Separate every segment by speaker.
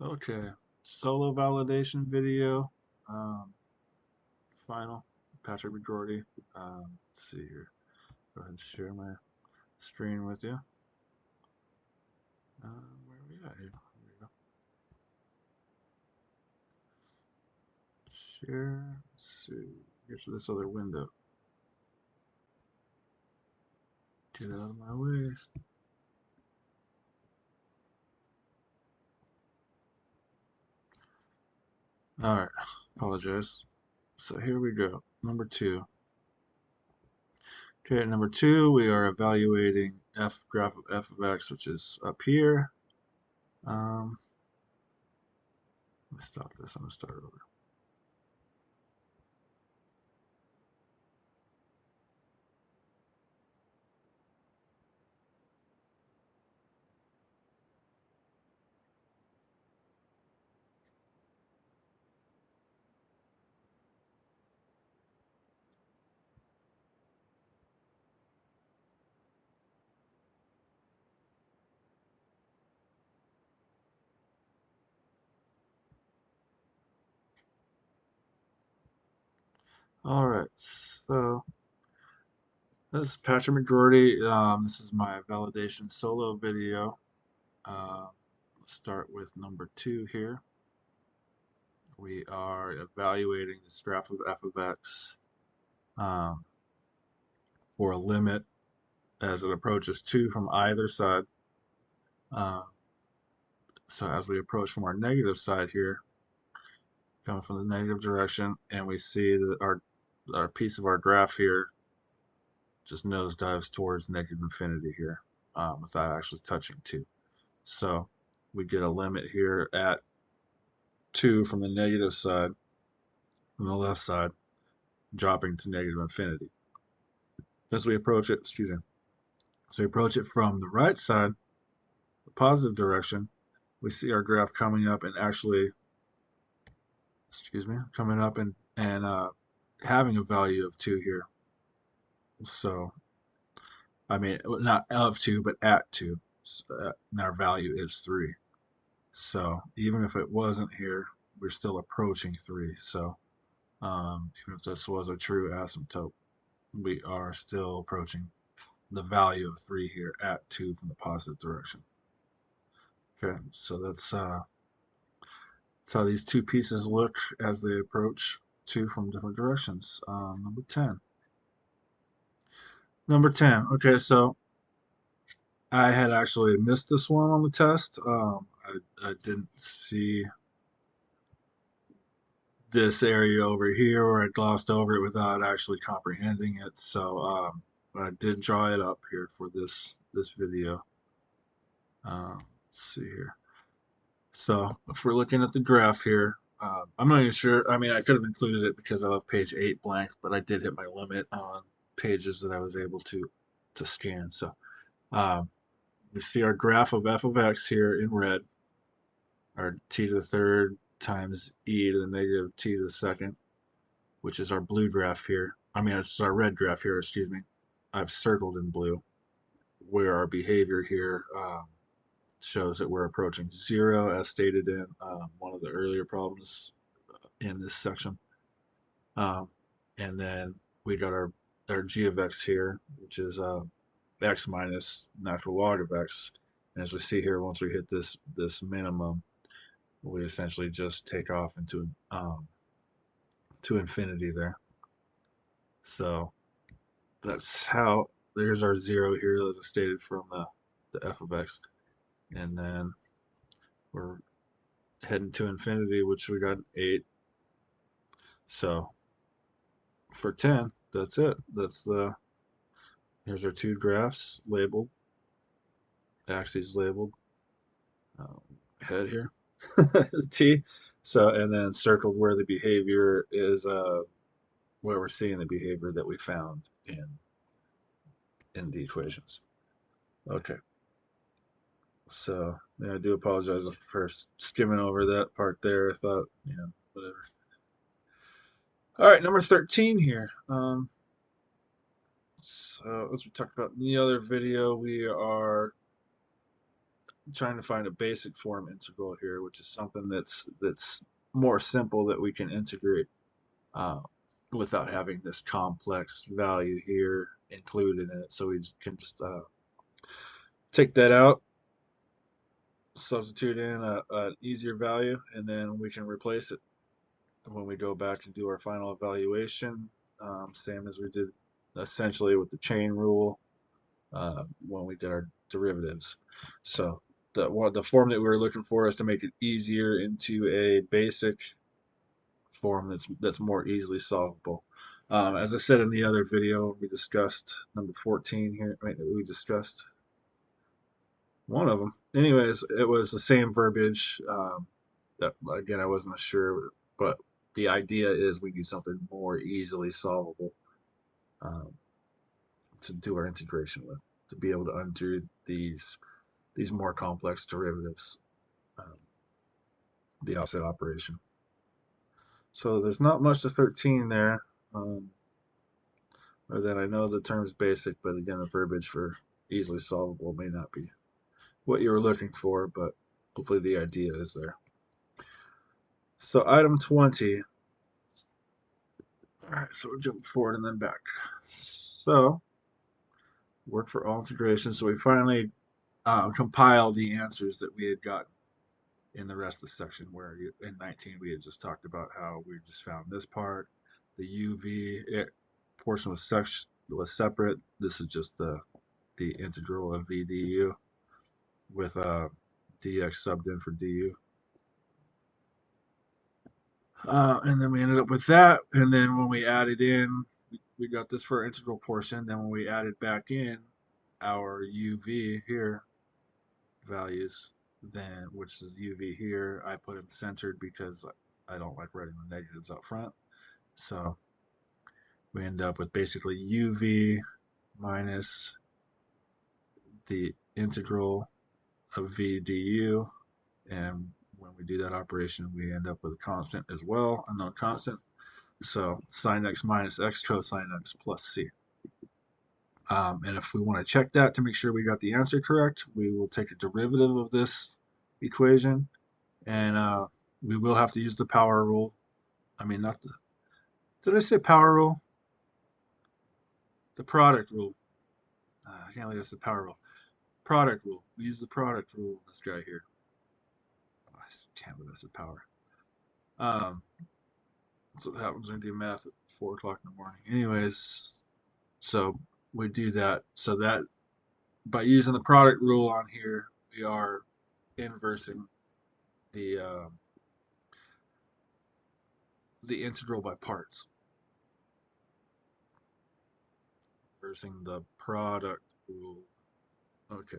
Speaker 1: Okay, solo validation video, um, final, Patrick McGrorty. Let's see here. Go ahead and share my screen with you. Where are we at here? There we go. Share. Let's see. Here's this other window. Get out of my way. All right. Apologize. So here we go. Number 2. Okay, number 2, we are evaluating graph of f of x, which is up here. Let me stop this. I'm going to start over. All right, so this is Patrick McGrorty. This is my validation solo video. Let's start with number 2 here. We are evaluating the graph of f of x um, for a limit as it approaches 2 from either side. Uh, so as we approach from our negative side here, coming from the negative direction, and we see that our piece of our graph here just nosedives towards negative infinity here without actually touching 2. So we get a limit here at 2 from the negative side, from the left side, dropping to negative infinity. As we approach it, excuse me, as we approach it from the right side, the positive direction, we see our graph coming up and actually, coming up and having a value of 2 here. So, I mean, not of 2, but at 2. And our value is 3. So even if it wasn't here, we're still approaching 3. So even if this was a true asymptote, we are still approaching the value of 3 here at 2 from the positive direction. Okay, so that's how these two pieces look as they approach 2 from different directions. Number 10. Number 10. Okay, so I had actually missed this one on the test. I didn't see this area over here, or I glossed over it without actually comprehending it. So I did draw it up here for this video. Let's see here. So if we're looking at the graph here, I'm not even sure. I mean, I could have included it because I left page 8 blank, but I did hit my limit on pages that I was able to scan. So we see our graph of f of x here in red, our t to the third times e to the negative t to the second, which is our blue graph here. I mean, it's our red graph here, excuse me. I've circled in blue where our behavior here shows that we're approaching 0 as stated in one of the earlier problems in this section. And then we got our g of x here, which is x minus natural log of x. And as we see here, once we hit this minimum, we essentially just take off into to infinity there. So that's how, there's our 0 here as I stated from the f of x. And then we're heading to infinity, which we got 8. So for 10, that's it. Here's our 2 graphs labeled, axes labeled, head here, t. So, and then circled where the behavior is, where we're seeing the behavior that we found in the equations. Okay. So, yeah, I do apologize for skimming over that part there. I thought, whatever. All right, number 13 here. So, as we talked about in the other video, we are trying to find a basic form integral here, which is something that's more simple that we can integrate uh, without having this complex value here included in it. So we can just take that out, substitute in an easier value, and then we can replace it when we go back and do our final evaluation. Same as we did essentially with the chain rule when we did our derivatives. So the form that we were looking for is to make it easier into a basic form that's more easily solvable. As I said in the other video, we discussed number 14 here. Right, we discussed one of them. Anyways, it was the same verbiage. That again, I wasn't sure, but the idea is we need something more easily solvable um, to do our integration with, to be able to undo these more complex derivatives, um, the offset operation. So there's not much to 13 there. Or that I know the term's basic, but again, the verbiage for easily solvable may not be what you were looking for, but hopefully the idea is there. So item 20. All right, so we'll jump forward and then back. So work for all integration. So we finally compiled the answers that we had gotten in the rest of the section where in 19 we had just talked about how we just found this part. The UV portion was separate. This is just the integral of v du with dx subbed in for du. And then we ended up with that. And then when we added in, we got this for our integral portion. Then when we added back in our uv here values, then which is uv here, I put them centered because I don't like writing the negatives up front. So we end up with basically uv minus the integral of v du, and when we do that operation, we end up with a constant as well, a known constant. So sine x minus x cosine x plus c. And if we want to check that to make sure we got the answer correct, we will take a derivative of this equation, and we will have to use the power rule. I mean, not the. Did I say power rule? The product rule. I can't believe that's the power rule. Product rule. We use the product rule. This guy here. I can't believe that's the power. That's what happens when you do math at 4 o'clock in the morning. Anyways, so we do that. So that by using the product rule on here, we are inversing the the integral by parts. Inversing the product rule. Okay.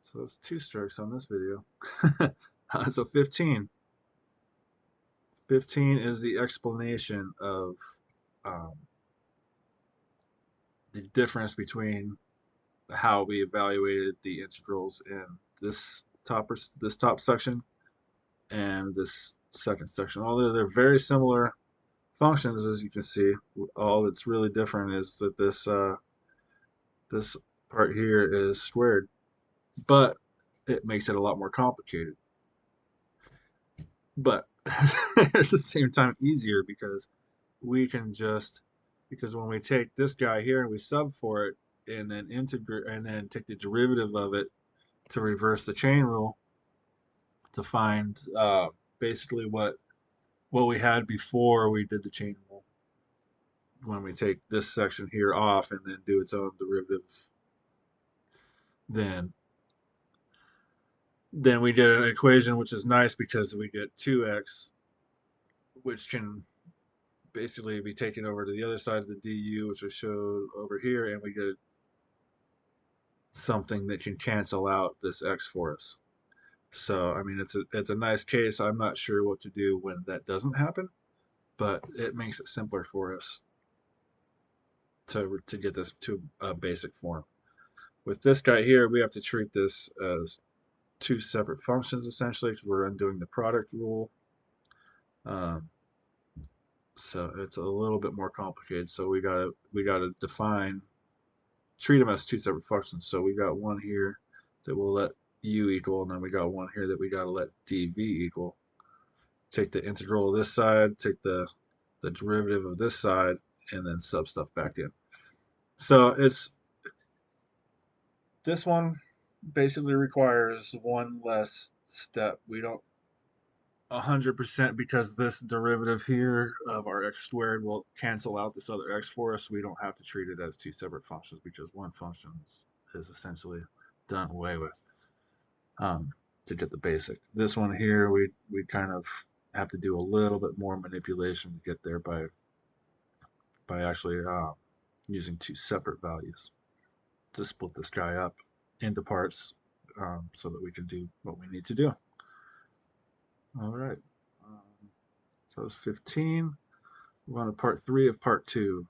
Speaker 1: So that's 2 strikes on this video. So 15. 15 is the explanation of um, the difference between how we evaluated the integrals in this top section and this second section. Although they're very similar functions, as you can see, all that's really different is that this part here is squared, but it makes it a lot more complicated. But at the same time, easier because we can just because when we take this guy here and we sub for it and then integrate and then take the derivative of it to reverse the chain rule to find basically what we had before we did the chain rule. When we take this section here off and then do its own derivative, then we get an equation which is nice because we get 2x, which can basically be taken over to the other side of the du, which I showed over here, and we get something that can cancel out this x for us. So I mean, it's a nice case. I'm not sure what to do when that doesn't happen, but it makes it simpler for us to get this to a basic form. With this guy here, we have to treat this as 2 separate functions essentially because we're undoing the product rule. So it's a little bit more complicated. So we gotta treat them as 2 separate functions. So we got one here that we'll let u equal, and then we got one here that we got to let dv equal. Take the integral of this side, take the derivative of this side, and then sub stuff back in. So it's this one basically requires one less step. We don't 100% because this derivative here of our x squared will cancel out this other x for us. We don't have to treat it as two separate functions because one function is essentially done away with um, to get the basic. This one here, we kind of have to do a little bit more manipulation to get there by actually using two separate values to split this guy up into parts so that we can do what we need to do. All right. So it's 15. We're on to part 3 of part 2.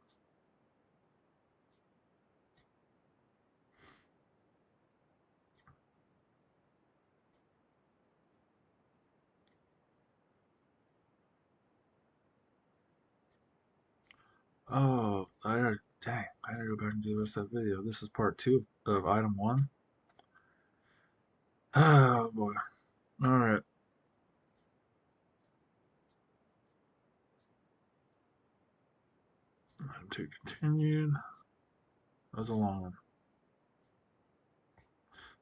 Speaker 1: Oh, dang, I gotta go back and do the rest of that video. This is part 2 of item 1. Oh boy. All right. Item 2 continued. That was a long one.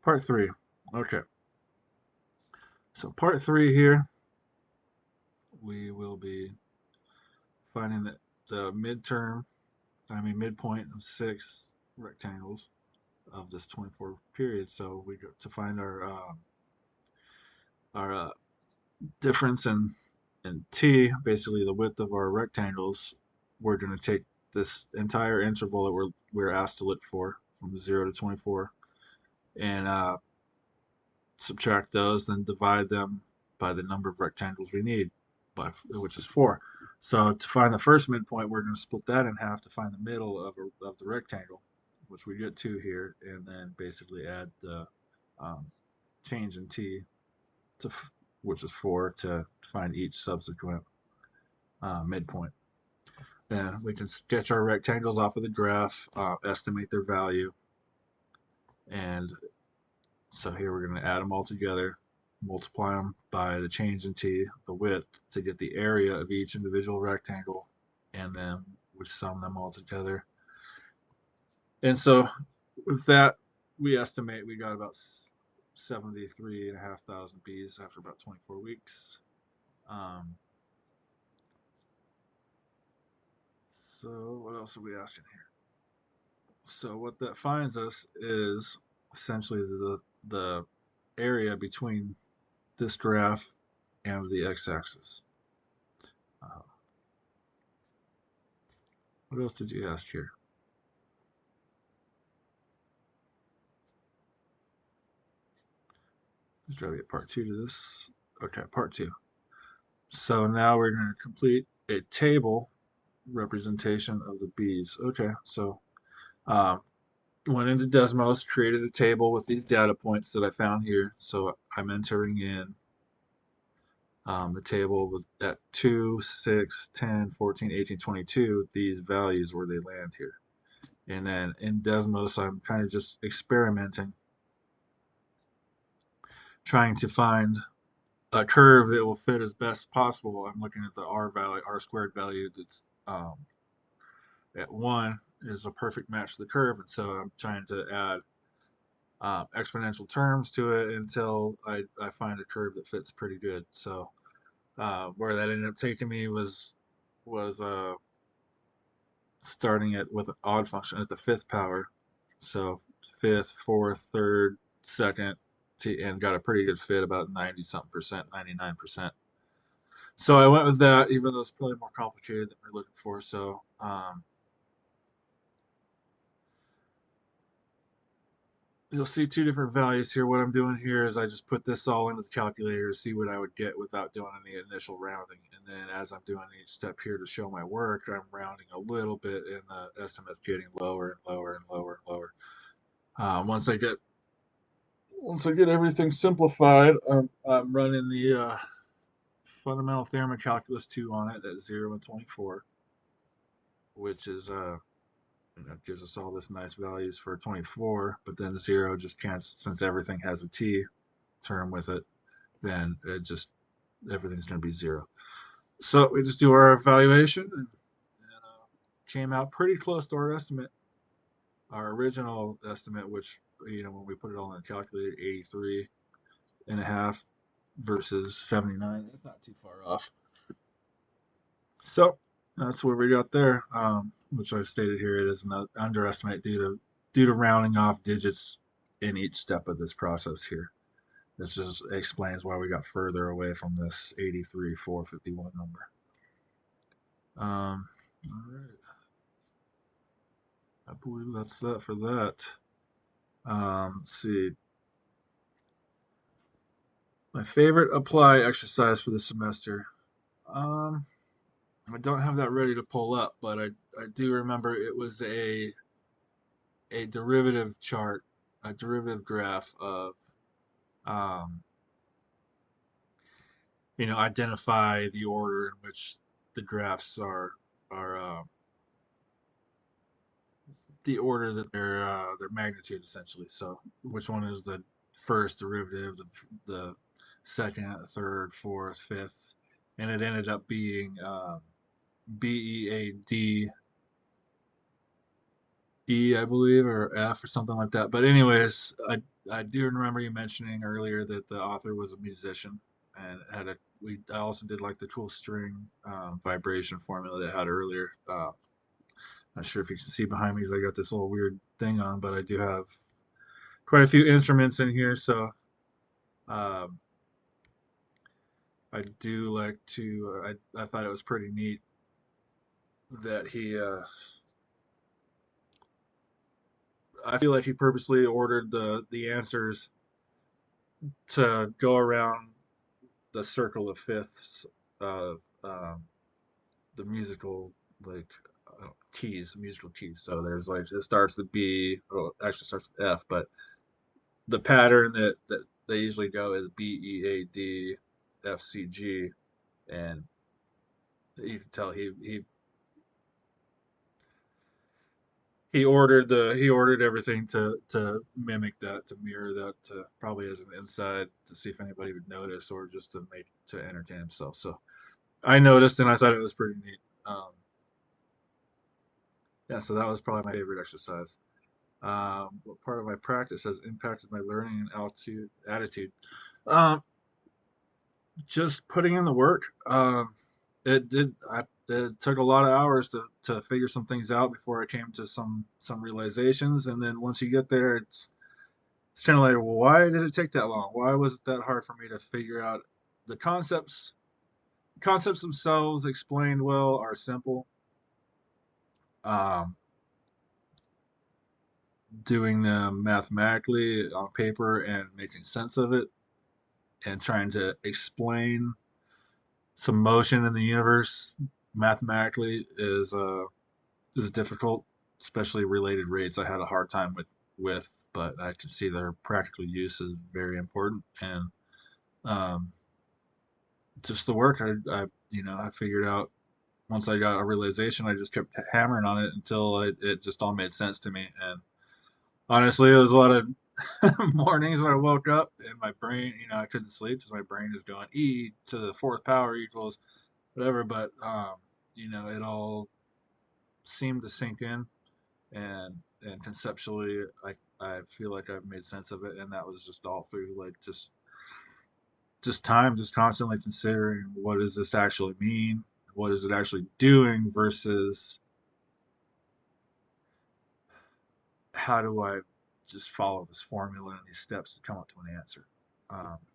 Speaker 1: Part 3. Okay. So part 3 here, we will be finding the midpoint of 6 rectangles of this 24 period. So we got to find our difference in t, basically the width of our rectangles. We're going to take this entire interval that we're asked to look for from 0 to 24 and subtract those, then divide them by the number of rectangles we need, which is 4. So to find the first midpoint, we're going to split that in half to find the middle of the rectangle, which we get 2 here, and then basically add the um, change in t, to which is 4, to find each subsequent midpoint. Then we can sketch our rectangles off of the graph, estimate their value, and so here we're going to add them all together, multiply them by the change in t, the width, to get the area of each individual rectangle, and then we sum them all together. And so with that, we estimate we got about 73,500 bees after about 24 weeks. So what else are we asking here? So what that finds us is essentially the area between this graph and the x-axis. What else did you ask here? Let's try to get part 2 to this. Okay, part 2. So now we're going to complete a table representation of the bees. Okay, so went into Desmos, created a table with these data points that I found here. So I'm entering in the table with at 2, 6, 10, 14, 18, 22, these values where they land here. And then in Desmos, I'm kind of just experimenting, trying to find a curve that will fit as best possible. I'm looking at the R value, R squared value that's at 1 is a perfect match to the curve. And so I'm trying to add exponential terms to it until I find a curve that fits pretty good. So where that ended up taking me was starting it with an odd function at the 5th power. So 5th, 4th, 3rd, 2nd, and got a pretty good fit, about 90 something percent, 99%. So I went with that, even though it's probably more complicated than we're looking for. So you'll see 2 different values here. What I'm doing here is I just put this all into the calculator to see what I would get without doing any initial rounding. And then as I'm doing each step here to show my work, I'm rounding a little bit, and the estimate's getting lower and lower and lower and lower. Once I get everything simplified, I'm running the fundamental theorem of calculus 2 on it at 0 and 24, which is And that gives us all this nice values for 24, but then 0 just can't, since everything has a t term with it, then it just, everything's going to be 0. So we just do our evaluation, and came out pretty close to our estimate, our original estimate, which, when we put it all in the calculator, 83 and a half versus 79. It's not too far off. So that's where we got there, which I stated here. It is an underestimate due to rounding off digits in each step of this process here. This just explains why we got further away from this 83,451 number. All right. I believe that's that for that. Let's see. My favorite apply exercise for the semester. Um, I don't have that ready to pull up, but I do remember it was a derivative chart, a derivative graph of, um, identify the order in which the graphs are the order that their magnitude essentially. So which one is the first derivative, the second, third, fourth, fifth, and it ended up being BEAD I believe, or F or something like that. But anyways, I do remember you mentioning earlier that the author was a musician and had a. I also did like the cool string vibration formula that I had earlier. Not sure if you can see behind me because I got this little weird thing on, but I do have quite a few instruments in here, so um, I do like to. I thought it was pretty neat that he. I feel like he purposely ordered the answers to go around the circle of fifths of the musical, like, keys, musical keys. So there's like, it starts with B, well, actually starts with F, but the pattern that they usually go is BEAD FCG, and you can tell he ordered everything to mimic that, to mirror that, to probably as an inside to see if anybody would notice, or just to entertain himself. So I noticed, and I thought it was pretty neat. Yeah, so that was probably my favorite exercise. What part of my practice has impacted my learning and altitude attitude? Um, just putting in the work. It did. It took a lot of hours to figure some things out before I came to some realizations, and then once you get there, it's kind of like, well, why did it take that long? Why was it that hard for me to figure out the concepts? Concepts themselves, explained well, are simple. Um, doing them mathematically on paper and making sense of it and trying to explain some motion in the universe mathematically is difficult, especially related rates. I had a hard time with, but I can see their practical use is very important. And um, just the work, I figured out once I got a realization, I just kept hammering on it until it just all made sense to me. And honestly, it was a lot of mornings when I woke up and my brain, I couldn't sleep because my brain is going e to the fourth power equals whatever. But it all seemed to sink in, and conceptually, I feel like I've made sense of it, and that was just all through, like, just time, just constantly considering, what does this actually mean, what is it actually doing, versus how do I just follow this formula and these steps to come up to an answer.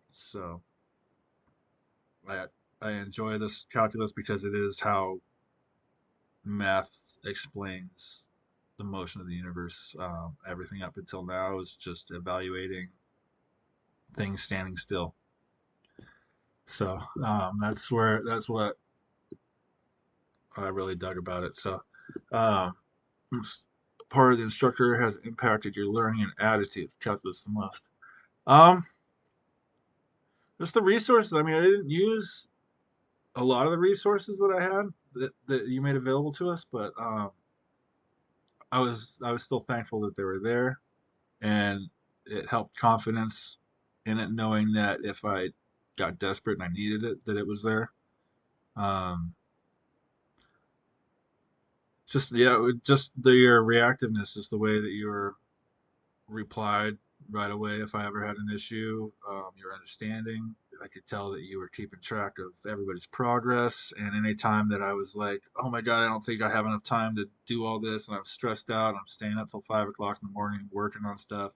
Speaker 1: So I I enjoy this calculus because it is how math explains the motion of the universe. Everything up until now is just evaluating things standing still. So that's what I really dug about it. So um, part of the instructor has impacted your learning and attitude of calculus the most. Um, just the resources. I mean, I didn't use a lot of the resources that I had that you made available to us, but I was still thankful that they were there, and it helped confidence in it, knowing that if I got desperate and I needed it, that it was there. Um, just yeah, just your reactiveness, just the way that you were replied right away if I ever had an issue. Your understanding, I could tell that you were keeping track of everybody's progress. And any time that I was like, "Oh my God, I don't think I have enough time to do all this," and I'm stressed out, I'm staying up till 5 o'clock in the morning working on stuff,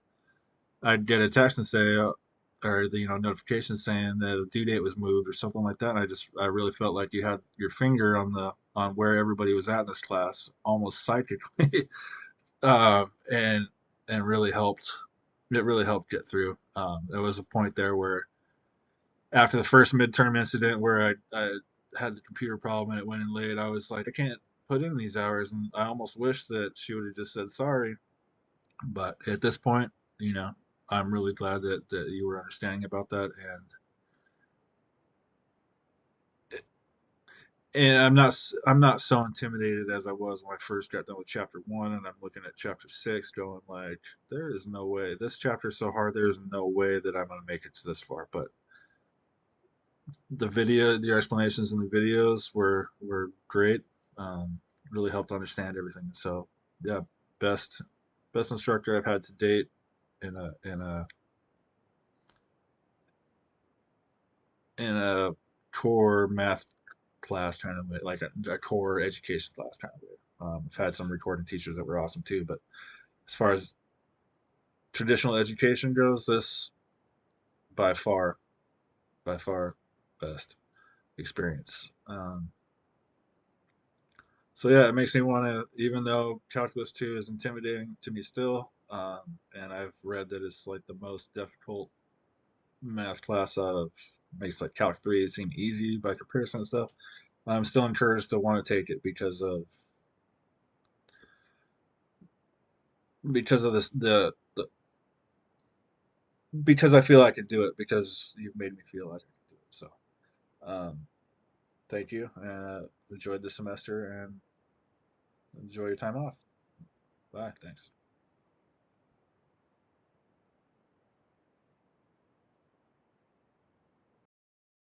Speaker 1: I'd get a text and say, or the notification saying that a due date was moved or something like that. And I really felt like you had your finger on where everybody was at in this class, almost psychically. And really helped. It really helped get through. There was a point there where after the first midterm incident where I had the computer problem and it went in late, I was like, I can't put in these hours, and I almost wish that she would have just said sorry. But at this point, you know, I'm really glad that you were understanding about that, and I'm not so intimidated as I was when I first got done with chapter one, and I'm looking at chapter six, going like, there is no way this chapter is so hard. There is no way that I'm going to make it to this far. But the explanations in the videos were great. Um, really helped understand everything. So yeah, best best instructor I've had to date in a core math class kind of way, like a core education class kind of way. I've had some recording teachers that were awesome too, but as far as traditional education goes, this by far, by far best experience. So yeah, it makes me want to, even though Calculus 2 is intimidating to me still, and I've read that it's like the most difficult math class out of, makes like Calc 3 seem easy by comparison and stuff. I'm still encouraged to want to take it because of this because I feel I can do it, because you've made me feel like I can do it. So um, thank you, and enjoyed the semester, and enjoy your time off. Bye. Thanks.